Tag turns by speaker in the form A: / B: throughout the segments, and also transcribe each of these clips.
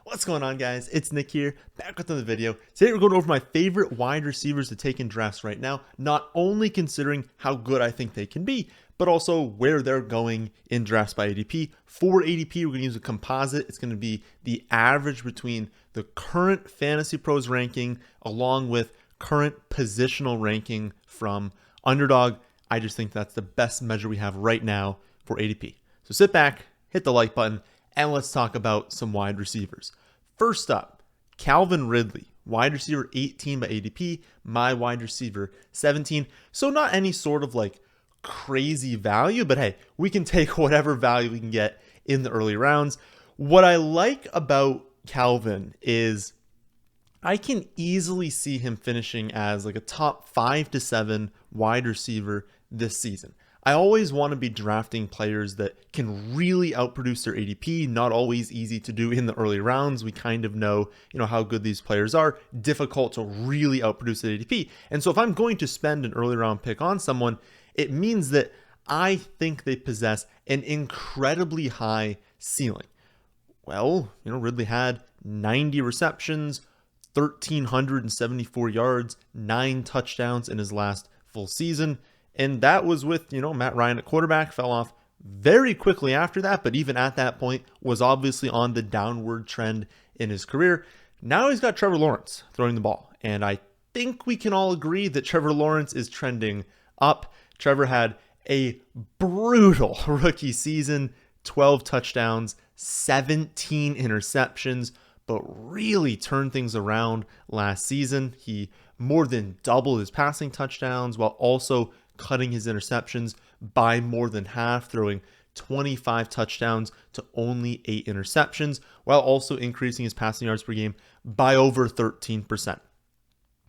A: What's going on, guys? It's Nick here, back with another video. Today we're going over my favorite wide receivers to take in drafts right now, not only considering how good I think they can be, but also where they're going in drafts by ADP. For ADP, we're going to use a composite. It's going to be the average between the current Fantasy Pros ranking along with current positional ranking from Underdog. I just think that's the best measure we have right now for ADP. So sit back, hit the like button, and let's talk about some wide receivers. First up, Calvin Ridley, wide receiver 18 by ADP, my wide receiver 17. So not any sort of like crazy value, but hey, we can take whatever value we can get in the early rounds. What I like about Calvin is I can easily see him finishing as like a top 5 to 7 wide receiver this season. I always want to be drafting players that can really outproduce their ADP. Not always easy to do in the early rounds. We kind of know, how good these players are. Difficult to really outproduce the ADP. And so if I'm going to spend an early round pick on someone, it means that I think they possess an incredibly high ceiling. Well, Ridley had 90 receptions, 1,374 yards, 9 touchdowns in his last full season. And that was with, Matt Ryan at quarterback, fell off very quickly after that, but even at that point was obviously on the downward trend in his career. Now he's got Trevor Lawrence throwing the ball, and I think we can all agree that Trevor Lawrence is trending up. Trevor had a brutal rookie season, 12 touchdowns, 17 interceptions, but really turned things around last season. He more than doubled his passing touchdowns while also cutting his interceptions by more than half, throwing 25 touchdowns to only 8 interceptions, while also increasing his passing yards per game by over 13%.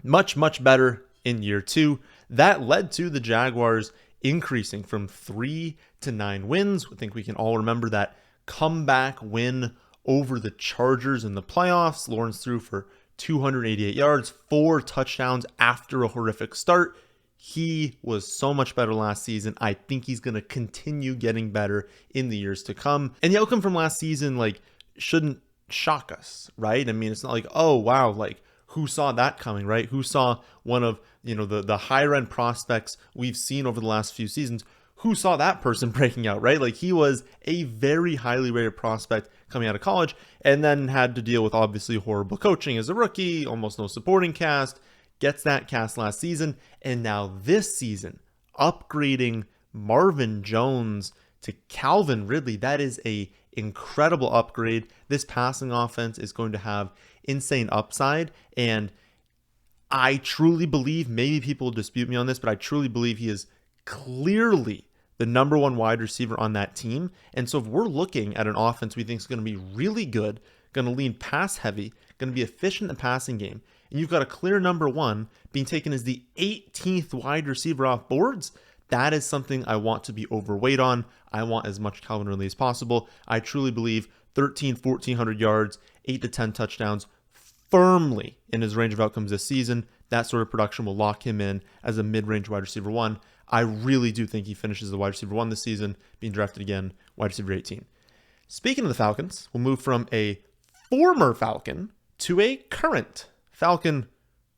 A: Much better in year 2. That led to the Jaguars increasing from 3 to 9 wins. I think we can all remember that comeback win over the Chargers in the playoffs. Lawrence threw for 288 yards, 4 touchdowns after a horrific start. He was so much better last season. I think he's going to continue getting better in the years to come. And the outcome from last season, shouldn't shock us, right? I mean, it's not like, oh, wow, who saw that coming, right? Who saw one of, the higher end prospects we've seen over the last few seasons? Who saw that person breaking out, right? He was a very highly rated prospect coming out of college and then had to deal with obviously horrible coaching as a rookie, almost no supporting cast. Gets that cast last season, and now this season, upgrading Marvin Jones to Calvin Ridley. That is a incredible upgrade. This passing offense is going to have insane upside, and I truly believe, maybe people will dispute me on this, but I truly believe he is clearly the number 1 wide receiver on that team. And so if we're looking at an offense we think is going to be really good, going to lean pass heavy, going to be efficient in the passing game, and you've got a clear number 1 being taken as the 18th wide receiver off boards, that is something I want to be overweight on. I want as much Calvin Ridley as possible. I truly believe 1,400 yards, 8 to 10 touchdowns firmly in his range of outcomes this season. That sort of production will lock him in as a mid-range wide receiver 1. I really do think he finishes the wide receiver 1 this season, being drafted again, wide receiver 18. Speaking of the Falcons, we'll move from a former Falcon to a current Falcon.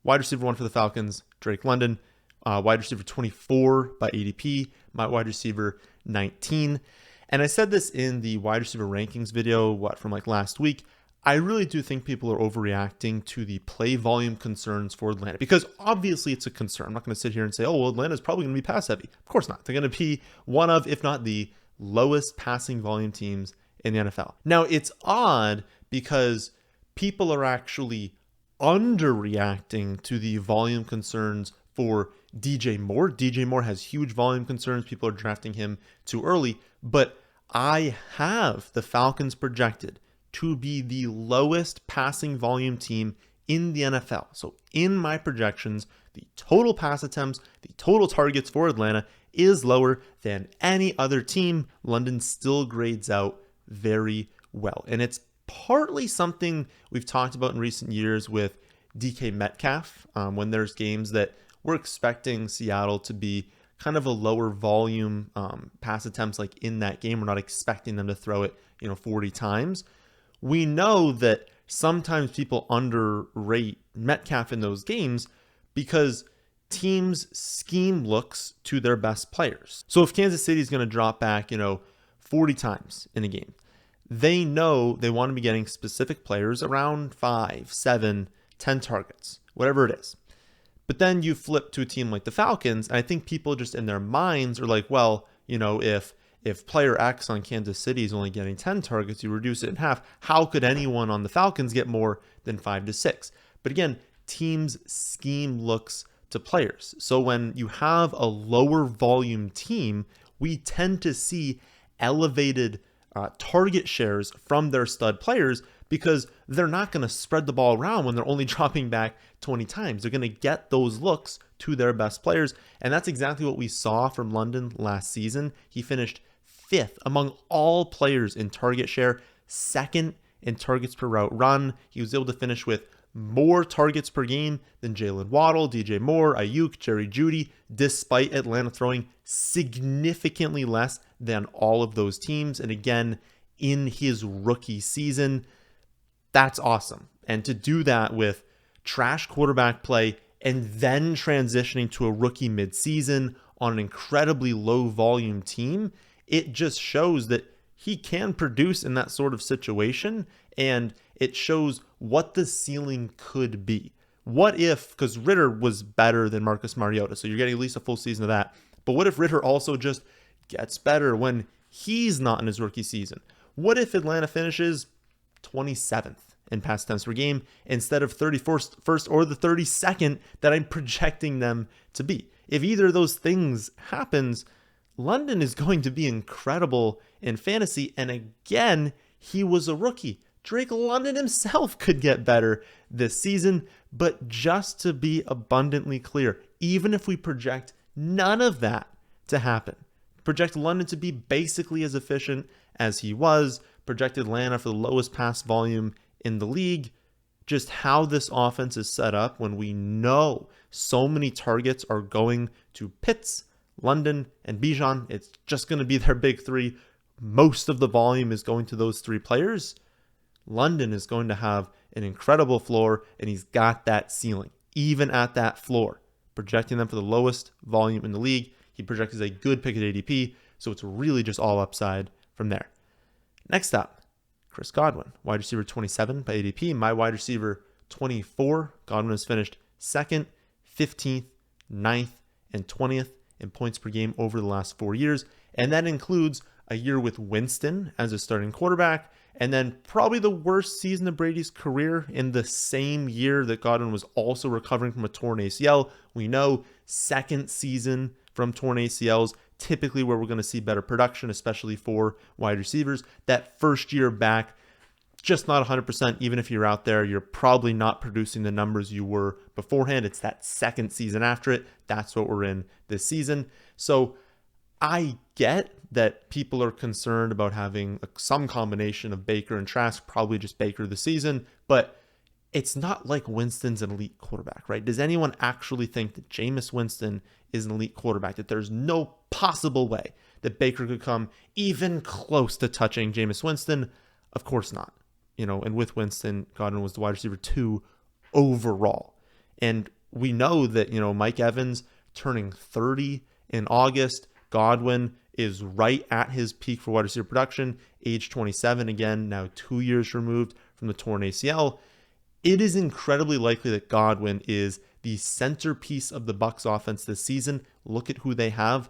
A: Wide receiver 1 for the Falcons, Drake London. Wide receiver 24 by ADP, my wide receiver 19. And I said this in the wide receiver rankings video, from last week. I really do think people are overreacting to the play volume concerns for Atlanta, because obviously it's a concern. I'm not going to sit here and say, oh, well, Atlanta's probably going to be pass heavy. Of course not. They're going to be one of, if not the lowest passing volume teams in the NFL. Now, it's odd because people are actually underreacting to the volume concerns for DJ Moore. DJ Moore has huge volume concerns. People are drafting him too early, but I have the Falcons projected to be the lowest passing volume team in the NFL. So in my projections, the total pass attempts, the total targets for Atlanta is lower than any other team. London still grades out very well. And it's partly something we've talked about in recent years with DK Metcalf, when there's games that we're expecting Seattle to be kind of a lower volume pass attempts in that game. We're not expecting them to throw it, 40 times. We know that sometimes people underrate Metcalf in those games because teams scheme looks to their best players. So if Kansas City is going to drop back, 40 times in a game, they know they want to be getting specific players around 5, 7, 10 targets, whatever it is. But then you flip to a team like the Falcons, and I think people just in their minds are like, well, if player X on Kansas City is only getting 10 targets, you reduce it in half. How could anyone on the Falcons get more than 5 to 6? But again, teams scheme looks to players. So when you have a lower volume team, we tend to see elevated target shares from their stud players because they're not going to spread the ball around when they're only dropping back 20 times. They're going to get those looks to their best players. And that's exactly what we saw from London last season. He finished 5th among all players in target share, 2nd in targets per route run. He was able to finish with more targets per game than Jalen Waddle, DJ Moore, Ayuk, Jerry Jeudy, despite Atlanta throwing significantly less than all of those teams. And again, in his rookie season, that's awesome. And to do that with trash quarterback play and then transitioning to a rookie midseason on an incredibly low volume team, it just shows that he can produce in that sort of situation, and it shows what the ceiling could be. What if, because Ritter was better than Marcus Mariota, so you're getting at least a full season of that, but what if Ritter also just gets better when he's not in his rookie season? What if Atlanta finishes 27th in pass attempts per game instead of 31st or the 32nd that I'm projecting them to be? If either of those things happens, London is going to be incredible in fantasy. And again, he was a rookie. Drake London himself could get better this season. But just to be abundantly clear, even if we project none of that to happen, project London to be basically as efficient as he was, project Atlanta for the lowest pass volume in the league, just how this offense is set up when we know so many targets are going to Pitts, London, and Bijan. It's just going to be their big three. Most of the volume is going to those three players. London is going to have an incredible floor, and he's got that ceiling. Even at that floor, projecting them for the lowest volume in the league, he projects as a good pick at ADP, so it's really just all upside from there. Next up, Chris Godwin, wide receiver 27 by ADP. My wide receiver 24. Godwin has finished 2nd, 15th, 9th, and 20th in points per game over the last 4 years. And that includes a year with Winston as a starting quarterback, and then probably the worst season of Brady's career in the same year that Godwin was also recovering from a torn ACL. We know second season from torn ACLs, typically where we're going to see better production, especially for wide receivers. That first year back, just not 100%. Even if you're out there, you're probably not producing the numbers you were beforehand. It's that second season after it. That's what we're in this season. So I get that people are concerned about having some combination of Baker and Trask, probably just Baker this season, but it's not like Winston's an elite quarterback, right? Does anyone actually think that Jameis Winston is an elite quarterback, that there's no possible way that Baker could come even close to touching Jameis Winston? Of course not. And with Winston, Godwin was the wide receiver 2 overall. And we know that, Mike Evans turning 30 in August, Godwin is right at his peak for wide receiver production, age 27, again, now 2 years removed from the torn ACL. It is incredibly likely that Godwin is the centerpiece of the Bucs offense this season. Look at who they have.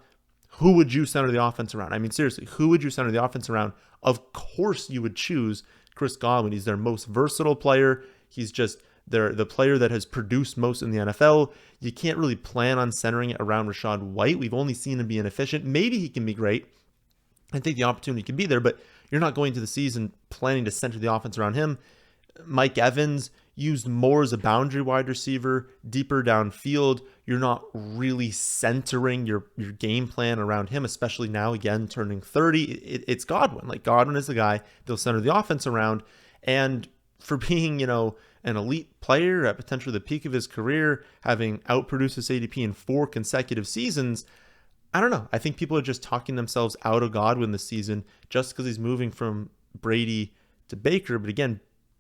A: Who would you center the offense around? I mean, seriously, who would you center the offense around? Of course you would choose Chris Godwin. He's their most versatile player. He's just the player that has produced most in the NFL. You can't really plan on centering it around Rachaad White. We've only seen him be inefficient. Maybe he can be great. I think the opportunity can be there, but you're not going to the season planning to center the offense around him. Mike Evans used more as a boundary wide receiver, deeper downfield. You're not really centering your game plan around him, especially now, again, turning 30. It's Godwin. Like, Godwin is the guy they'll center the offense around. And for being, an elite player at potentially the peak of his career, having outproduced his ADP in 4 consecutive seasons, I don't know. I think people are just talking themselves out of Godwin this season just because he's moving from Brady to Baker. But again,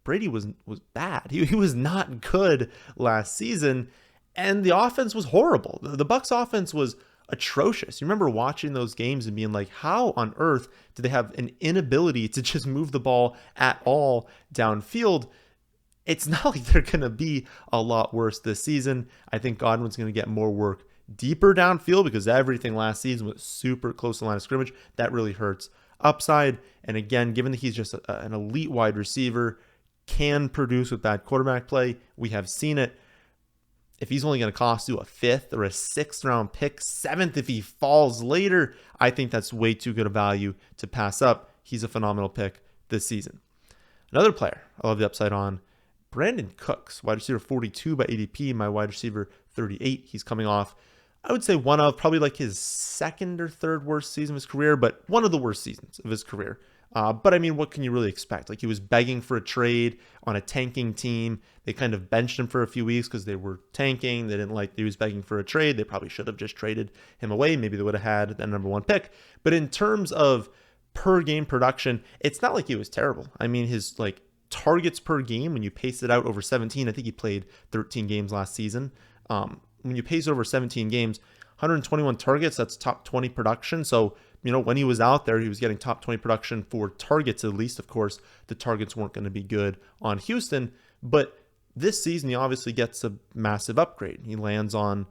A: Brady was bad. He was not good last season, and the offense was horrible. The Bucs offense was atrocious. You remember watching those games and being like, how on earth do they have an inability to just move the ball at all downfield? It's not like they're going to be a lot worse this season. I think Godwin's going to get more work deeper downfield because everything last season was super close to the line of scrimmage. That really hurts upside. And again, given that he's just an elite wide receiver, can produce with bad quarterback play, we have seen it. If he's only going to cost you a 5th or a 6th round pick, 7th if he falls later, I think that's way too good a value to pass up. He's a phenomenal pick this season. Another player I love the upside on, Brandin Cooks, wide receiver 42 by ADP, my wide receiver 38. He's coming off, I would say, one of probably like his second or third worst season of his career, but one of the worst seasons of his career. But I mean, what can you really expect? Like, he was begging for a trade on a tanking team. They kind of benched him for a few weeks because they were tanking. They didn't like that he was begging for a trade. They probably should have just traded him away. Maybe they would have had that number 1 pick. But in terms of per game production, it's not like he was terrible. I mean, his like targets per game, when you pace it out over 17, I think he played 13 games last season. When you pace over 17 games, 121 targets, that's top 20 production. So, you know, when he was out there, he was getting top 20 production for targets at least. Of course, the targets weren't going to be good on Houston, but this season he obviously gets a massive upgrade. He lands on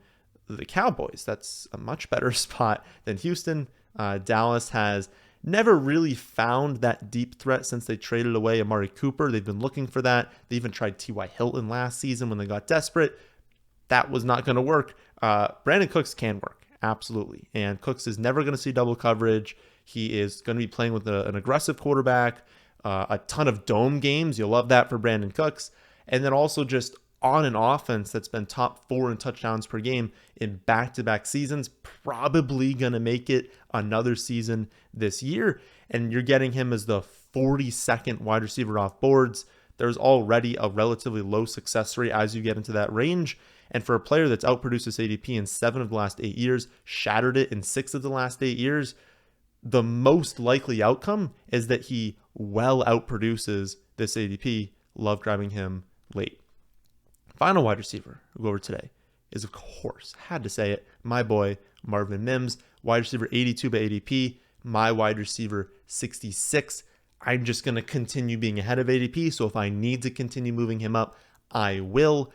A: the Cowboys. That's a much better spot than Houston. Dallas has never really found that deep threat since they traded away Amari Cooper. They've been looking for that. They even tried T.Y. Hilton last season when they got desperate. That was not going to work. Brandin Cooks can work, absolutely. And Cooks is never going to see double coverage. He is going to be playing with an aggressive quarterback, a ton of dome games. You'll love that for Brandin Cooks. And then also just on an offense that's been top 4 in touchdowns per game in back-to-back seasons, probably going to make it another season this year. And you're getting him as the 42nd wide receiver off boards. There's already a relatively low success rate as you get into that range. And for a player that's outproduced this ADP in 7 of the last 8 years, shattered it in 6 of the last 8 years, the most likely outcome is that he well outproduces this ADP. Love grabbing him late. Final wide receiver we'll go over today is, of course, had to say it, my boy Marvin Mims, wide receiver 82 by ADP, my wide receiver 66. I'm just going to continue being ahead of ADP, so if I need to continue moving him up, I will.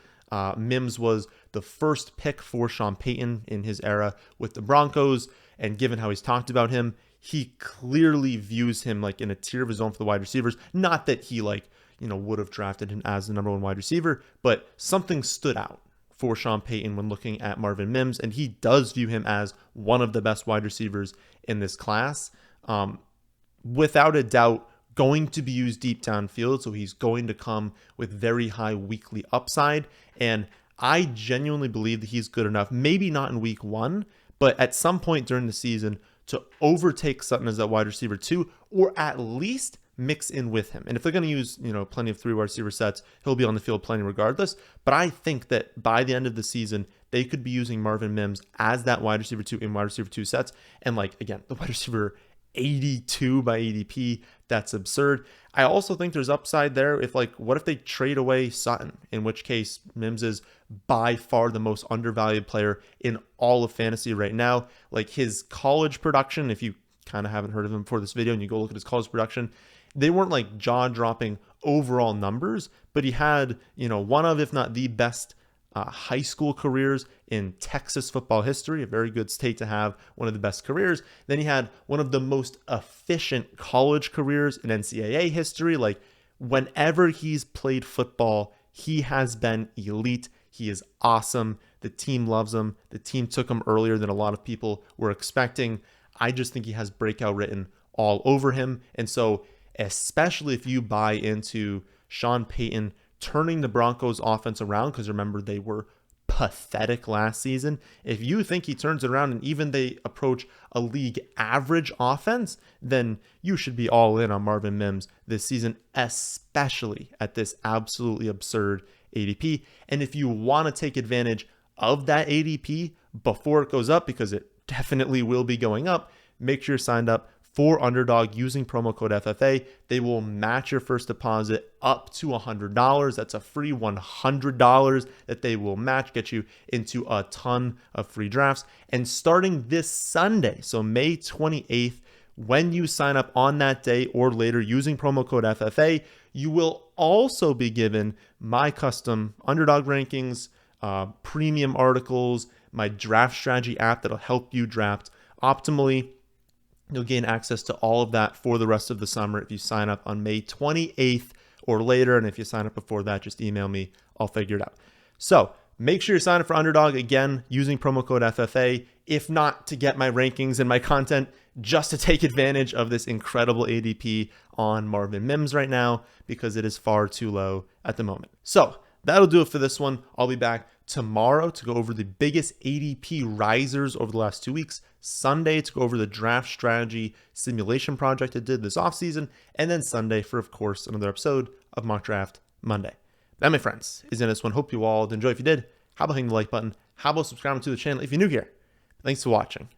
A: Mims was the first pick for Sean Payton in his era with the Broncos, and given how he's talked about him, he clearly views him like in a tier of his own for the wide receivers. Not that he would have drafted him as the number 1 wide receiver, but something stood out for Sean Payton when looking at Marvin Mims, and he does view him as one of the best wide receivers in this class. Without a doubt, going to be used deep downfield, so he's going to come with very high weekly upside, and I genuinely believe that he's good enough, maybe not in week 1, but at some point during the season to overtake Sutton as that wide receiver 2, or at least mix in with him. And if they're going to use, plenty of 3 wide receiver sets, he'll be on the field plenty regardless. But I think that by the end of the season, they could be using Marvin Mims as that wide receiver 2 in wide receiver 2 sets. And again, the wide receiver 82 by ADP, that's absurd. I also think there's upside there if what if they trade away Sutton, in which case Mims is by far the most undervalued player in all of fantasy right now. His college production, if you kind of haven't heard of him before this video and you go look at his college production, they weren't jaw-dropping overall numbers, but he had, one of, if not the best high school careers in Texas football history, a very good state to have one of the best careers. Then he had one of the most efficient college careers in NCAA history. Whenever he's played football, he has been elite. He is awesome. The team loves him. The team took him earlier than a lot of people were expecting. I just think he has breakout written all over him. And so, especially if you buy into Sean Payton turning the Broncos offense around, because remember, they were pathetic last season. If you think he turns it around and even they approach a league average offense, then you should be all in on Marvin Mims this season, especially at this absolutely absurd ADP. And if you want to take advantage of that ADP before it goes up, because it definitely will be going up, make sure you're signed up for Underdog using promo code FFA. They will match your first deposit up to $100. That's a free $100 that they will match, get you into a ton of free drafts. And starting this Sunday, so May 28th, when you sign up on that day or later using promo code FFA, you will also be given my custom Underdog rankings, premium articles, my draft strategy app that'll help you draft optimally. You'll gain access to all of that for the rest of the summer if you sign up on May 28th or later. And if you sign up before that, just email me. I'll figure it out. So make sure you sign up for Underdog, again, using promo code FFA, if not to get my rankings and my content, just to take advantage of this incredible ADP on Marvin Mims right now, because it is far too low at the moment. So that'll do it for this one. I'll be back tomorrow to go over the biggest ADP risers over the last 2 weeks, Sunday to go over the draft strategy simulation project I did this offseason, and then Sunday for, of course, another episode of Mock Draft Monday. That, my friends, is in this one. Hope you all enjoy. If you did, how about hitting the like button? How about subscribing to the channel if you're new here? Thanks for watching.